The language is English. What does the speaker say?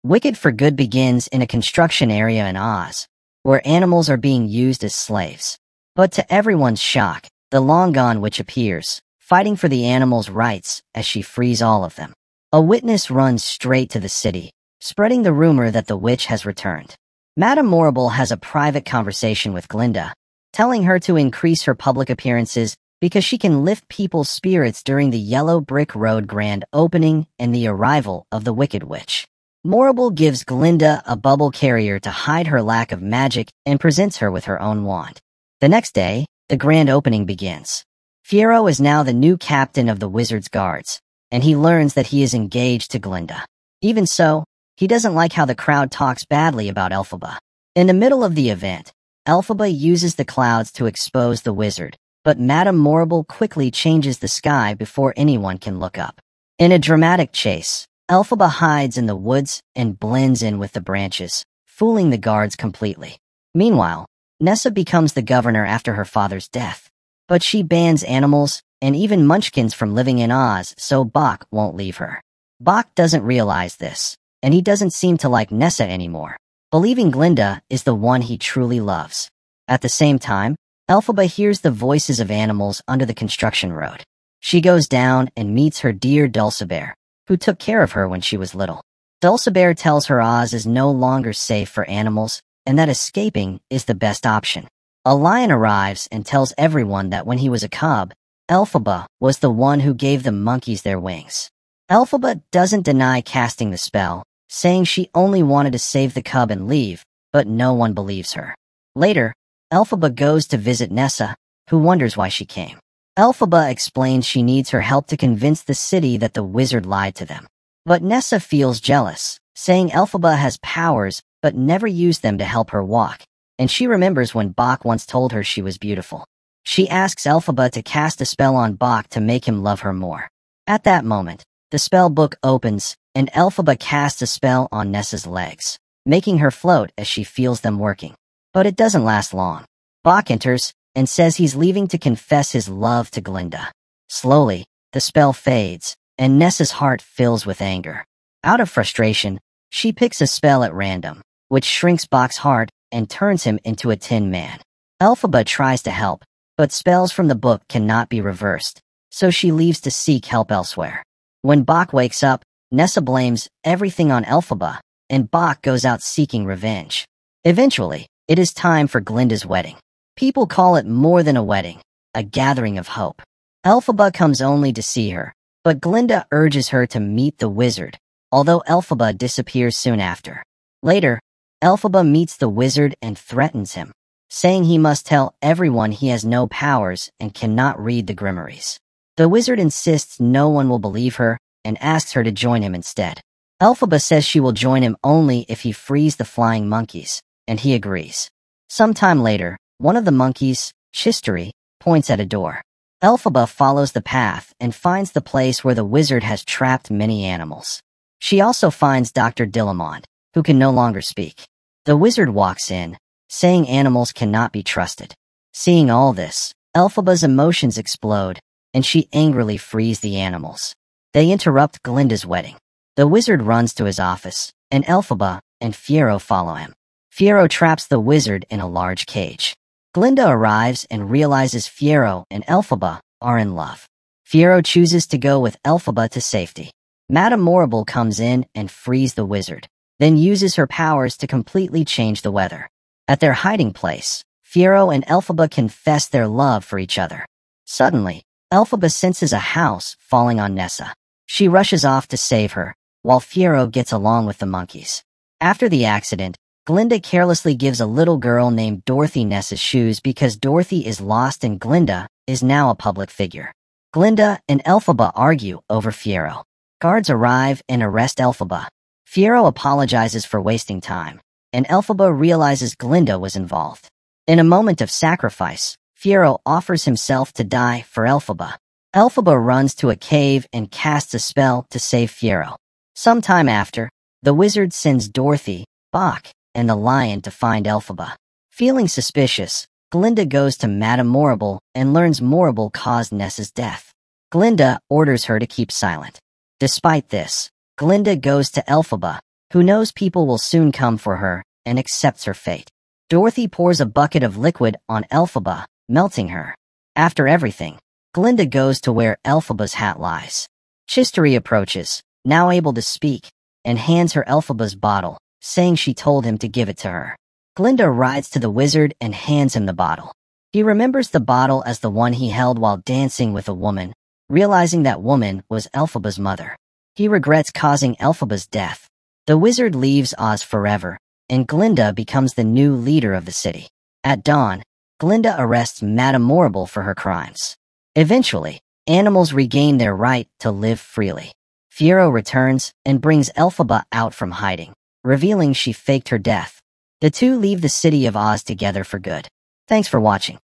Wicked for Good begins in a construction area in Oz, where animals are being used as slaves. But to everyone's shock, the long-gone witch appears, fighting for the animals' rights as she frees all of them. A witness runs straight to the city, spreading the rumor that the witch has returned. Madame Morrible has a private conversation with Glinda, telling her to increase her public appearances because she can lift people's spirits during the Yellow Brick Road grand opening and the arrival of the Wicked Witch. Morrible gives Glinda a bubble carrier to hide her lack of magic and presents her with her own wand. The next day, the grand opening begins. Fiero is now the new captain of the Wizard's Guards, and he learns that he is engaged to Glinda. Even so, he doesn't like how the crowd talks badly about Elphaba. In the middle of the event, Elphaba uses the clouds to expose the wizard, but Madame Morrible quickly changes the sky before anyone can look up. In a dramatic chase, Elphaba hides in the woods and blends in with the branches, fooling the guards completely. Meanwhile, Nessa becomes the governor after her father's death, but she bans animals and even munchkins from living in Oz so Boq won't leave her. Boq doesn't realize this, and he doesn't seem to like Nessa anymore, believing Glinda is the one he truly loves. At the same time, Elphaba hears the voices of animals under the construction road. She goes down and meets her dear Dulcibert, who took care of her when she was little. Dulcibert tells her Oz is no longer safe for animals, and that escaping is the best option. A lion arrives and tells everyone that when he was a cub, Elphaba was the one who gave the monkeys their wings. Elphaba doesn't deny casting the spell, saying she only wanted to save the cub and leave, but no one believes her. Later, Elphaba goes to visit Nessa, who wonders why she came. Elphaba explains she needs her help to convince the city that the wizard lied to them. But Nessa feels jealous, saying Elphaba has powers but never used them to help her walk, and she remembers when Boq once told her she was beautiful. She asks Elphaba to cast a spell on Boq to make him love her more. At that moment, the spell book opens, and Elphaba casts a spell on Nessa's legs, making her float as she feels them working. But it doesn't last long. Boq enters and says he's leaving to confess his love to Glinda. Slowly, the spell fades, and Nessa's heart fills with anger. Out of frustration, she picks a spell at random, which shrinks Boq's heart and turns him into a tin man. Elphaba tries to help, but spells from the book cannot be reversed, so she leaves to seek help elsewhere. When Boq wakes up, Nessa blames everything on Elphaba, and Boq goes out seeking revenge. Eventually, it is time for Glinda's wedding. People call it more than a wedding, a gathering of hope. Elphaba comes only to see her, but Glinda urges her to meet the wizard, although Elphaba disappears soon after. Later, Elphaba meets the wizard and threatens him, saying he must tell everyone he has no powers and cannot read the grimoires. The wizard insists no one will believe her and asks her to join him instead. Elphaba says she will join him only if he frees the flying monkeys, and he agrees. Sometime later, one of the monkeys, Chistery, points at a door. Elphaba follows the path and finds the place where the wizard has trapped many animals. She also finds Dr. Dillamond, who can no longer speak. The wizard walks in, saying animals cannot be trusted. Seeing all this, Elphaba's emotions explode, and she angrily frees the animals. They interrupt Glinda's wedding. The wizard runs to his office, and Elphaba and Fiero follow him. Fiero traps the wizard in a large cage. Glinda arrives and realizes Fiero and Elphaba are in love. Fiero chooses to go with Elphaba to safety. Madame Morrible comes in and frees the wizard, then uses her powers to completely change the weather. At their hiding place, Fiero and Elphaba confess their love for each other. Suddenly, Elphaba senses a house falling on Nessa. She rushes off to save her, while Fiero gets along with the monkeys. After the accident, Glinda carelessly gives a little girl named Dorothy Nessa's shoes because Dorothy is lost and Glinda is now a public figure. Glinda and Elphaba argue over Fiero. Guards arrive and arrest Elphaba. Fiero apologizes for wasting time, and Elphaba realizes Glinda was involved. In a moment of sacrifice, Fiero offers himself to die for Elphaba. Elphaba runs to a cave and casts a spell to save Fiero. Sometime after, the wizard sends Dorothy, Boq, and the lion to find Elphaba. Feeling suspicious, Glinda goes to Madame Morrible and learns Morrible caused Nessa's death. Glinda orders her to keep silent. Despite this, Glinda goes to Elphaba, who knows people will soon come for her and accepts her fate. Dorothy pours a bucket of liquid on Elphaba, melting her. After everything, Glinda goes to where Elphaba's hat lies. Chistery approaches, now able to speak, and hands her Elphaba's bottle, saying she told him to give it to her. Glinda rides to the wizard and hands him the bottle. He remembers the bottle as the one he held while dancing with a woman, realizing that woman was Elphaba's mother. He regrets causing Elphaba's death. The wizard leaves Oz forever, and Glinda becomes the new leader of the city. At dawn, Glinda arrests Madame Morrible for her crimes. Eventually, animals regain their right to live freely. Fiero returns and brings Elphaba out from hiding, revealing she faked her death. The two leave the city of Oz together for good. Thanks for watching.